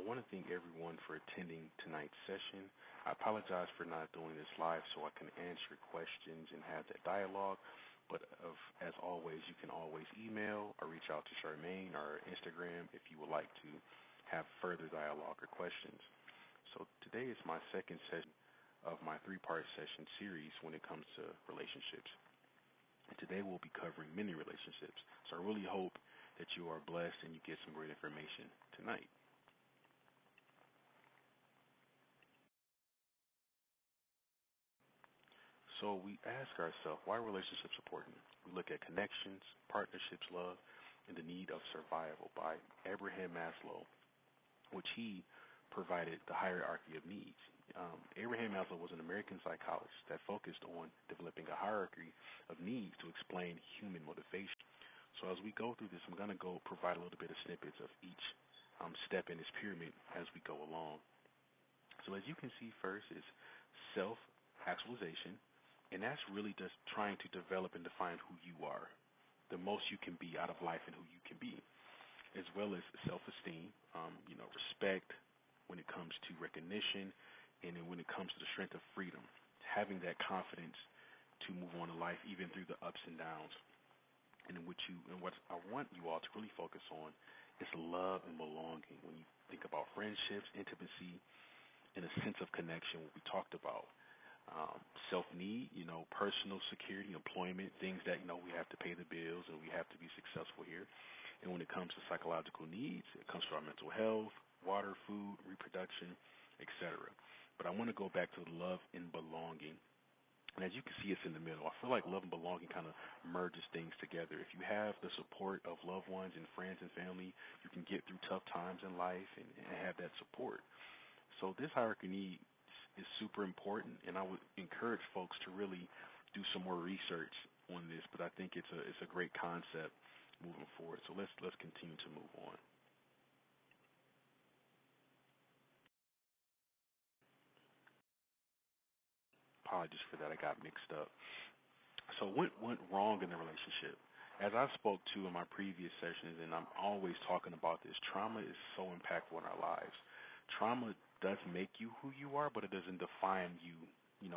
want to thank everyone for attending tonight's session. I apologize for not doing this live so I can answer questions and have that dialogue. But as always, you can always email or reach out to Charmaine or Instagram if you would like to have further dialogue or questions. So today is my second session of my three-part session series when it comes to relationships. And today we'll be covering many relationships. So I really hope that you are blessed and you get some great information tonight. So we ask ourselves, why are relationships important? We look at connections, partnerships, love, and the need of survival by Abraham Maslow, which he provided the hierarchy of needs. Abraham Maslow was an American psychologist that focused on developing a hierarchy of needs to explain human motivation. So as we go through this, I'm going to provide a little bit of snippets of each step in this pyramid as we go along. So as you can see, first is self-actualization, and that's really just trying to develop and define who you are, the most you can be out of life and who you can be, as well as self-esteem, respect when it comes to recognition, and then when it comes to the strength of freedom, having that confidence to move on in life even through the ups and downs. And what I want you all to really focus on is love and belonging. When you think about friendships, intimacy, and a sense of connection, what we talked about. Self-need, personal security, employment, things that, we have to pay the bills and we have to be successful here. And when it comes to psychological needs, it comes to our mental health, water, food, reproduction, etc. But I want to go back to love and belonging. And as you can see, it's in the middle. I feel like love and belonging kind of merges things together. If you have the support of loved ones and friends and family, you can get through tough times in life and have that support. So this hierarchy need is super important, and I would encourage folks to really do some more research on this. But I think it's a great concept moving forward. So let's continue to move on. Apologies for that. I got mixed up. So what went wrong in the relationship? As I spoke to in my previous sessions, and I'm always talking about this, trauma is so impactful in our lives. Trauma does make you who you are, but it doesn't define you,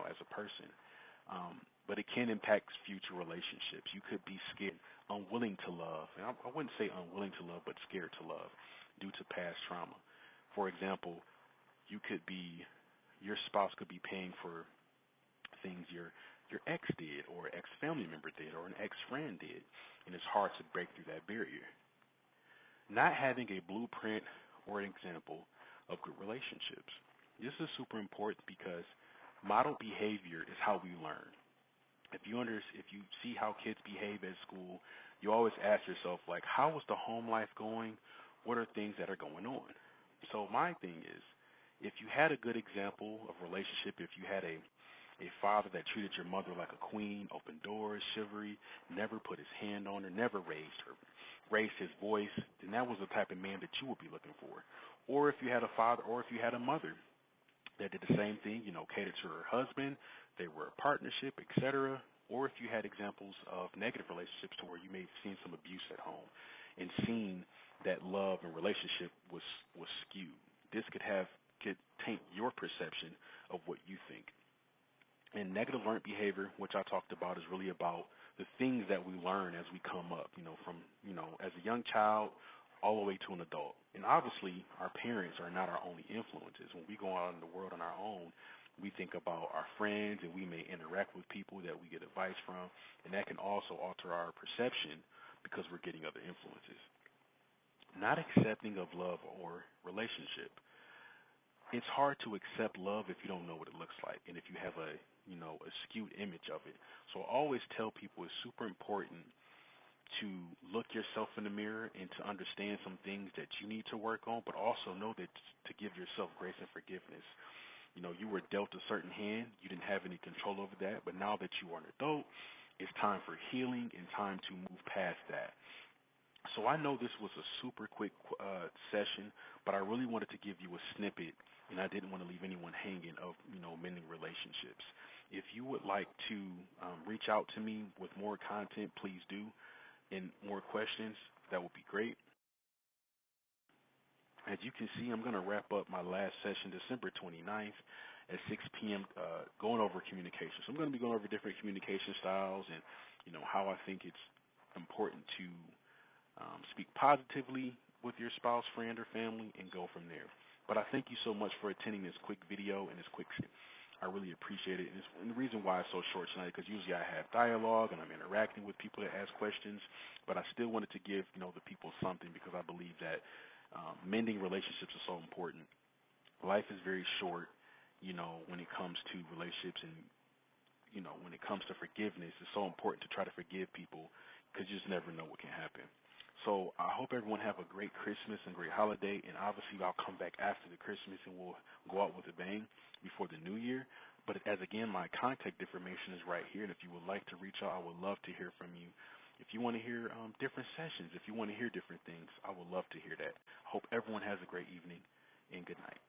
as a person. But it can impact future relationships. You could be scared, unwilling to love. And I wouldn't say unwilling to love, but scared to love due to past trauma. For example, your spouse could be paying for things your ex did, or ex family member did, or an ex friend did, and it's hard to break through that barrier. Not having a blueprint or an example of good relationships. This is super important because model behavior is how we learn. If you see how kids behave at school, you always ask yourself, like, how is the home life going? What are things that are going on? So my thing is, if you had a good example of relationship, if you had a father that treated your mother like a queen, opened doors, chivalry, never put his hand on her, never raised his voice, then that was the type of man that you would be looking for. Or if you had a father, or if you had a mother that did the same thing, catered to her husband, they were a partnership, etc. Or if you had examples of negative relationships to where you may have seen some abuse at home and seen that love and relationship was skewed. This could taint your perception of what you think. And negative learned behavior, which I talked about, is really about the things that we learn as we come up, from, as a young child all the way to an adult. And obviously, our parents are not our only influences. When we go out in the world on our own, we think about our friends, and we may interact with people that we get advice from, and that can also alter our perception because we're getting other influences. Not accepting of love or relationship. It's hard to accept love if you don't know what it looks like, and if you have a skewed image of it. So I always tell people it's super important to look yourself in the mirror and to understand some things that you need to work on, but also know that to give yourself grace and forgiveness. You were dealt a certain hand, you didn't have any control over that, but now that you are an adult, it's time for healing and time to move past that. So I know this was a super quick session, but I really wanted to give you a snippet, and I didn't want to leave anyone hanging of, mending relationships. If you would like to reach out to me with more content, please do, and more questions, that would be great. As you can see, I'm going to wrap up my last session December 29th at 6 p.m. Going over communication. So I'm going to be going over different communication styles and, how I think it's important to speak positively with your spouse, friend, or family and go from there. But I thank you so much for attending this quick video and this quick I really appreciate it. And the reason why it's so short tonight, because usually I have dialogue and I'm interacting with people that ask questions, but I still wanted to give, the people something because I believe that mending relationships is so important. Life is very short, when it comes to relationships and, when it comes to forgiveness. It's so important to try to forgive people because you just never know what can happen. So I hope everyone have a great Christmas and great holiday, and obviously I'll come back after the Christmas and we'll go out with a bang before the new year. But as again, my contact information is right here, and if you would like to reach out, I would love to hear from you. If you want to hear different sessions, if you want to hear different things, I would love to hear that. Hope everyone has a great evening, and good night.